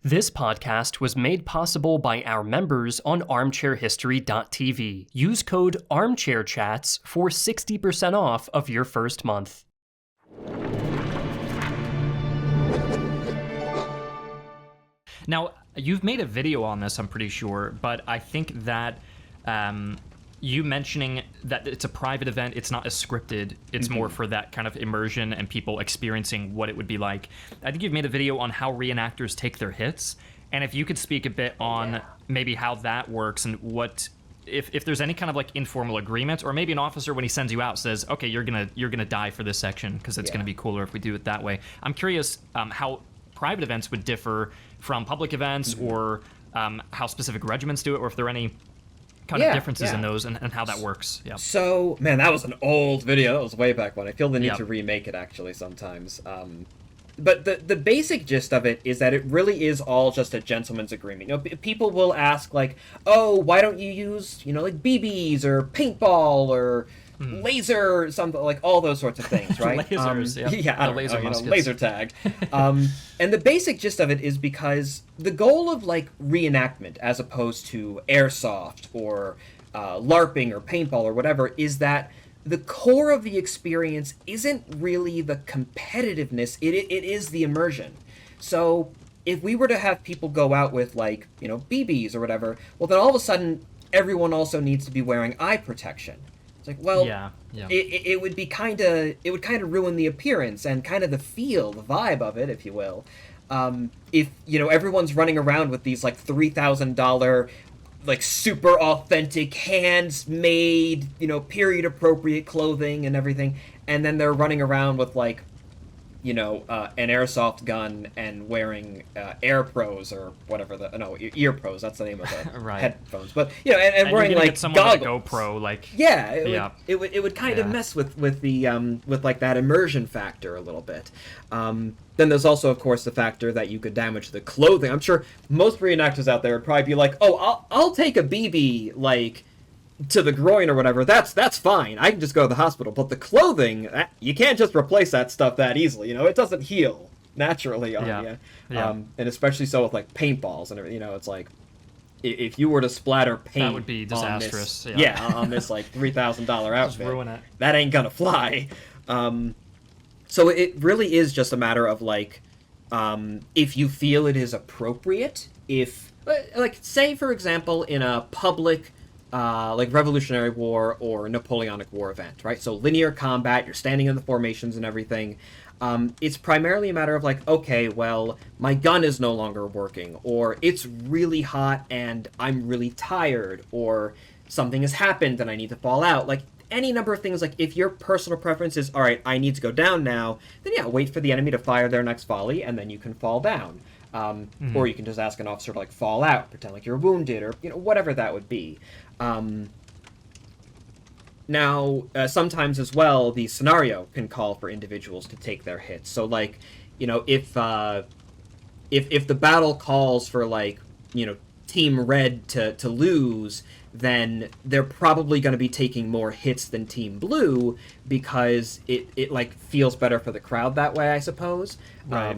This podcast was made possible by our members on armchairhistory.tv. Use code ARMCHAIRCHATS for 60% off of your first month. Now, you've made a video on this, I'm pretty sure, but I think that you mentioning that it's a private event, it's not as scripted, it's more for that kind of immersion and people experiencing what it would be like. I think you've made a video on how reenactors take their hits, and if you could speak a bit on maybe how that works and what if there's any kind of like informal agreement, or maybe an officer when he sends you out says, okay, you're gonna die for this section because it's gonna be cooler if we do it that way. I'm curious how private events would differ from public events, or how specific regiments do it, or if there are any kind of differences in those and how that works. Yeah. So, man, that was an old video. That was way back when. I feel the need to remake it, actually, sometimes. But the basic gist of it is that it really is all just a gentleman's agreement. You know, people will ask, like, oh, why don't you use, like BBs or paintball or laser, something like all those sorts of things, right? Lasers, laser tag. And the basic gist of it is because the goal of like reenactment, as opposed to airsoft or LARPing or paintball or whatever, is that the core of the experience isn't really the competitiveness; it is the immersion. So if we were to have people go out with like BBs or whatever, well then all of a sudden everyone also needs to be wearing eye protection. It's like, well, it would be kind of ruin the appearance and kind of the feel, the vibe of it, if you will. If everyone's running around with these like $3,000, like super authentic, hands-made, period appropriate clothing and everything, and then they're running around with like an airsoft gun and wearing Air Pros or whatever Ear Pros, that's the name of the headphones. But and wearing like goggles. With a GoPro, like it would kind of mess with the with like that immersion factor a little bit. Then there's also, of course, the factor that you could damage the clothing. I'm sure most reenactors out there would probably be like, oh, I'll take a BB like to the groin or whatever. That's fine. I can just go to the hospital. But the clothing, you can't just replace that stuff that easily. It doesn't heal naturally on you. And especially so with like paintballs and everything. It's like if you were to splatter paint, that would be disastrous. On this like $3,000 outfit, just ruin it. That ain't gonna fly. So it really is just a matter of like, if you feel it is appropriate. If like say for example in a public like Revolutionary War or Napoleonic War event, right? So linear combat, you're standing in the formations and everything. It's primarily a matter of like, okay, well, my gun is no longer working, or it's really hot and I'm really tired, or something has happened and I need to fall out. Like any number of things, like if your personal preference is, all right, I need to go down now, then wait for the enemy to fire their next volley and then you can fall down. Or you can just ask an officer to like fall out, pretend like you're wounded, or whatever that would be. Now, sometimes as well, the scenario can call for individuals to take their hits. So, like, if the battle calls for like Team Red to lose, then they're probably going to be taking more hits than Team Blue because it like feels better for the crowd that way, I suppose. Right.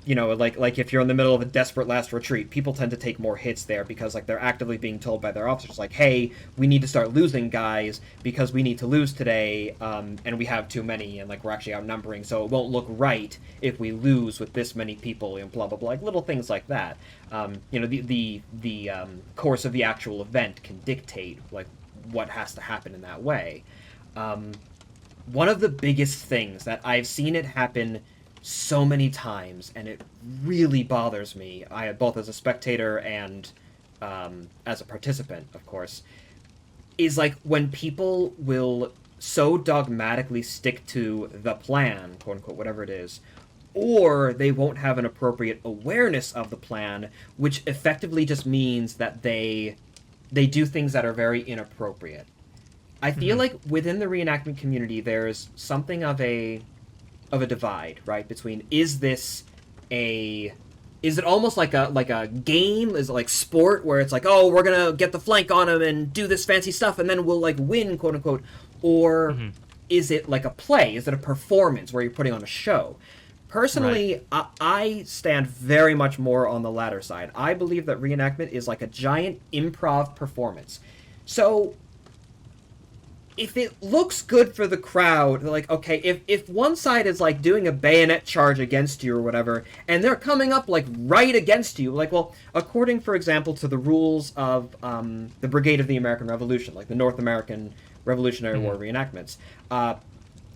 Like if you're in the middle of a desperate last retreat, people tend to take more hits there because like they're actively being told by their officers like, hey, we need to start losing guys because we need to lose today, and we have too many and like we're actually outnumbering, so it won't look right if we lose with this many people and blah blah blah, like little things like that. The course of the actual event can dictate like what has to happen in that way. One of the biggest things that I've seen it happen so many times, and it really bothers me, both as a spectator and as a participant, of course, is like when people will so dogmatically stick to the plan, quote unquote, whatever it is, or they won't have an appropriate awareness of the plan, which effectively just means that they do things that are very inappropriate. I feel like within the reenactment community there's something of a divide, right, between is it almost like a game, is it like sport where it's like, oh, we're gonna get the flank on them and do this fancy stuff and then we'll like win, quote unquote, or is it like a play, is it a performance where you're putting on a show? Personally, I stand very much more on the latter side. I believe that reenactment is like a giant improv performance. So, if it looks good for the crowd, like, okay, if one side is, like, doing a bayonet charge against you or whatever, and they're coming up, like, right against you, like, well, according, for example, to the rules of the Brigade of the American Revolution, like the North American Revolutionary War reenactments,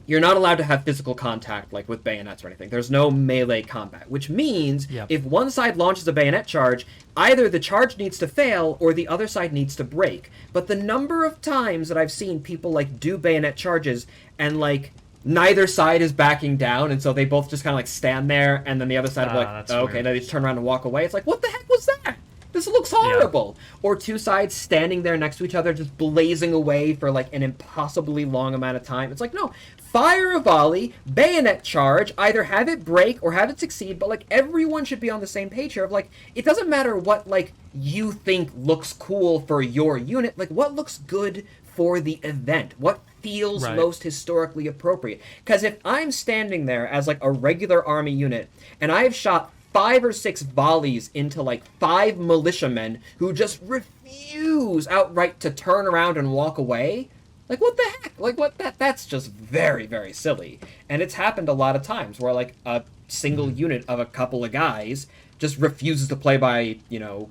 you're not allowed to have physical contact, like, with bayonets or anything. There's no melee combat, which means if one side launches a bayonet charge, either the charge needs to fail or the other side needs to break. But the number of times that I've seen people, like, do bayonet charges and, like, neither side is backing down, and so they both just kind of, like, stand there, and then the other side will be like, okay, now they just turn around and walk away. It's like, what the heck was that? This looks horrible. Or two sides standing there next to each other, just blazing away for, like, an impossibly long amount of time. It's like, no, fire a volley, bayonet charge, either have it break or have it succeed, but, like, everyone should be on the same page here of, like, it doesn't matter what, like, you think looks cool for your unit, like, what looks good for the event, what feels most historically appropriate. Because if I'm standing there as, like, a regular army unit, and I've shot 5 or 6 volleys into, like, 5 militiamen who just refuse outright to turn around and walk away, like, what the heck? Like, what? That's just very, very silly. And it's happened a lot of times where, like, a single unit of a couple of guys just refuses to play by, you know,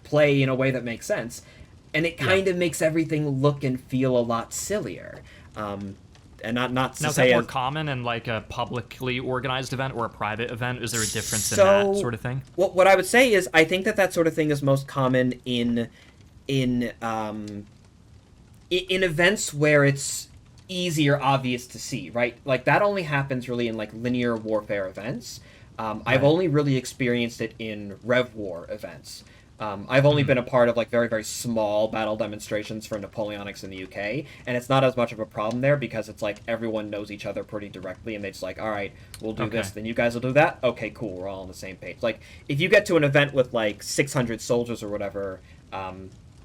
play in a way that makes sense. And it kind of makes everything look and feel a lot sillier. And not to now, say... is that more common in, like, a publicly organized event or a private event? Is there a difference in that sort of thing? What I would say is, I think that sort of thing is most common in events where it's easy or obvious to see, right? Like, that only happens really in, like, linear warfare events. I've only really experienced it in Rev War events. I've only been a part of, like, very, very small battle demonstrations for Napoleonics in the UK, and it's not as much of a problem there because it's like everyone knows each other pretty directly, and they just like, all right, we'll do this, then you guys will do that? Okay, cool, we're all on the same page. Like, if you get to an event with, like, 600 soldiers or whatever,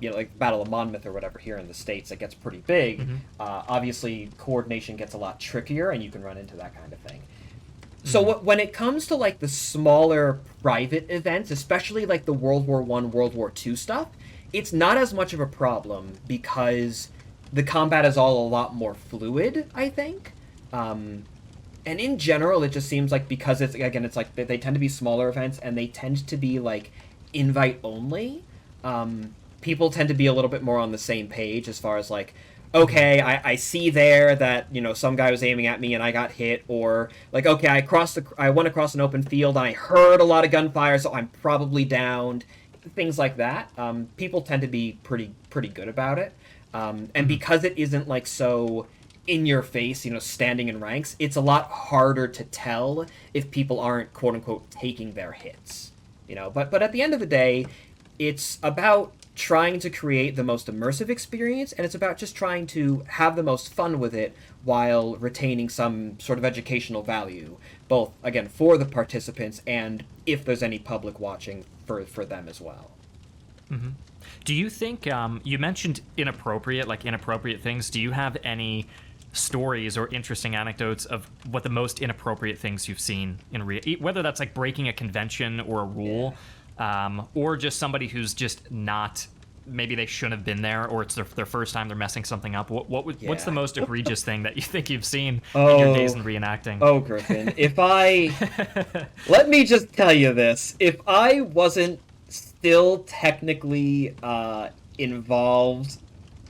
you know, like Battle of Monmouth or whatever here in the States, it gets pretty big. Obviously, coordination gets a lot trickier, and you can run into that kind of thing. So when it comes to, like, the smaller private events, especially, like, the World War I, World War II stuff, it's not as much of a problem because the combat is all a lot more fluid, I think. And in general, it just seems like because it's, again, it's like they tend to be smaller events and they tend to be, like, invite only. People tend to be a little bit more on the same page as far as, like, okay, I see there that, you know, some guy was aiming at me and I got hit, or, like, okay, I went across an open field and I heard a lot of gunfire, so I'm probably downed. Things like that. People tend to be pretty good about it. And because it isn't, like, so in your face, you know, standing in ranks, it's a lot harder to tell if people aren't, quote unquote, taking their hits. You know, but at the end of the day, it's about trying to create the most immersive experience, and it's about just trying to have the most fun with it while retaining some sort of educational value, both, again, for the participants and if there's any public watching for them as well. Do you think, you mentioned inappropriate things, do you have any stories or interesting anecdotes of what the most inappropriate things you've seen in whether that's, like, breaking a convention or a rule, or just somebody who's just not, maybe they shouldn't have been there, or it's their first time they're messing something up. What's the most egregious thing that you think you've seen in your days in reenacting? Oh, Griffin, let me just tell you this. If I wasn't still technically involved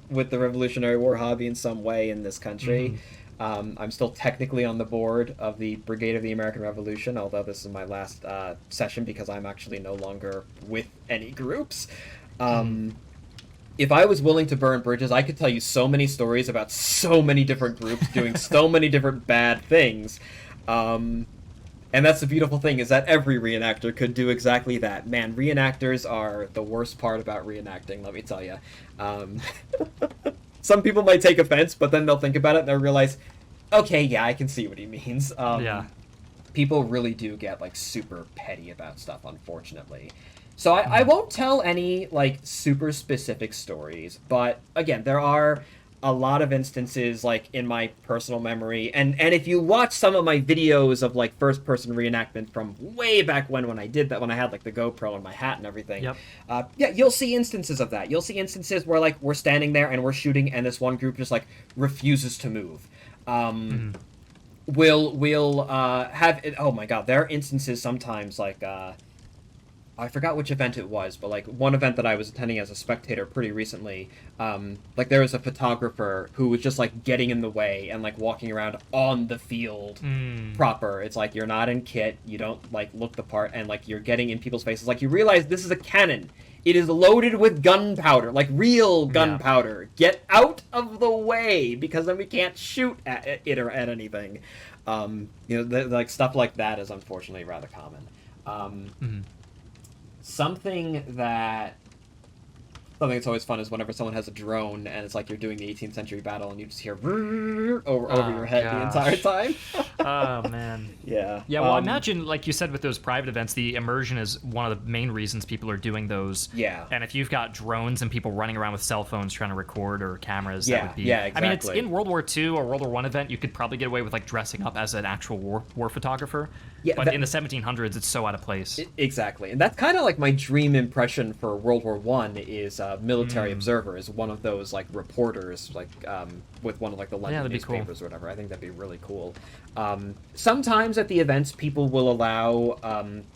with the Revolutionary War hobby in some way in this country, I'm still technically on the board of the Brigade of the American Revolution, although this is my last session because I'm actually no longer with any groups. If I was willing to burn bridges, I could tell you so many stories about so many different groups doing so many different bad things. And that's the beautiful thing, is that every reenactor could do exactly that. Man, reenactors are the worst part about reenacting, let me tell you. Some people might take offense, but then they'll think about it and they'll realize, okay, yeah, I can see what he means. People really do get, like, super petty about stuff, unfortunately. So I won't tell any, like, super specific stories, but, again, there are a lot of instances, like in my personal memory, and if you watch some of my videos of like first person reenactment from way back when I did that, when I had like the GoPro and my hat and everything, yeah, you'll see instances of that. You'll see instances where like we're standing there and we're shooting and this one group just like refuses to move. We'll have it, oh my god, there are instances sometimes like I forgot which event it was, but like one event that I was attending as a spectator pretty recently, like there was a photographer who was just like getting in the way and like walking around on the field proper. It's like you're not in kit, you don't like look the part, and like you're getting in people's faces. Like you realize this is a cannon. It is loaded with gunpowder, like real gunpowder. Get out of the way, because then we can't shoot at it or at anything. Like stuff like that is unfortunately rather common. Something that's always fun is whenever someone has a drone and it's like you're doing the 18th century battle and you just hear over your head the entire time. Oh man. Yeah. Yeah. Well, imagine, like you said, with those private events, the immersion is one of the main reasons people are doing those. Yeah. And if you've got drones and people running around with cell phones trying to record, or cameras, that would be. Yeah. Exactly. I mean, it's in World War II or World War I event, you could probably get away with like dressing up as an actual war photographer. Yeah. But in the 1700s, it's so out of place. Exactly, and that's kind of like my dream impression for World War I is military observer, is one of those like reporters, like with one of like the London newspapers or whatever. I think that'd be really cool. Sometimes at the events, people will allow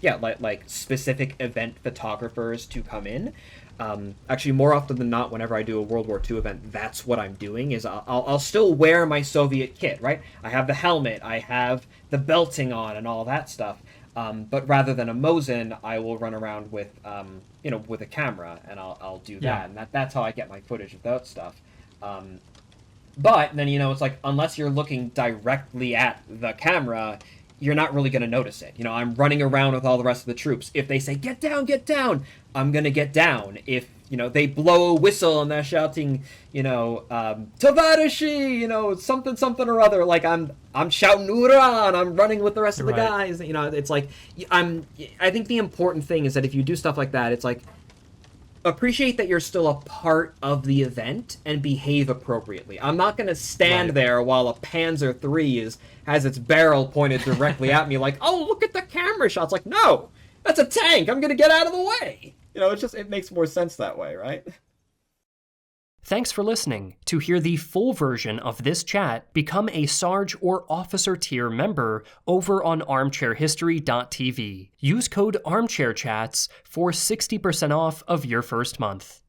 like specific event photographers to come in. Actually, more often than not, whenever I do a World War II event, that's what I'm doing. Is I'll still wear my Soviet kit, right? I have the helmet, I have the belting on, and all that stuff. But rather than a Mosin, I will run around with with a camera, and I'll do that, and that's how I get my footage of that stuff. But then it's like, unless you're looking directly at the camera, you're not really going to notice it. I'm running around with all the rest of the troops. If they say, get down, I'm going to get down. If, they blow a whistle and they're shouting, Tavarishi, something or other, like I'm shouting Ura, and I'm running with the rest of the guys. It's like, I think the important thing is that if you do stuff like that, it's like, appreciate that you're still a part of the event and behave appropriately. I'm not going to stand there while a Panzer III has its barrel pointed directly at me like, oh, look at the camera shots. Like, no, that's a tank. I'm going to get out of the way. It makes more sense that way, right? Thanks for listening. To hear the full version of this chat, become a Sarge or Officer tier member over on armchairhistory.tv. Use code ArmchairChats for 60% off of your first month.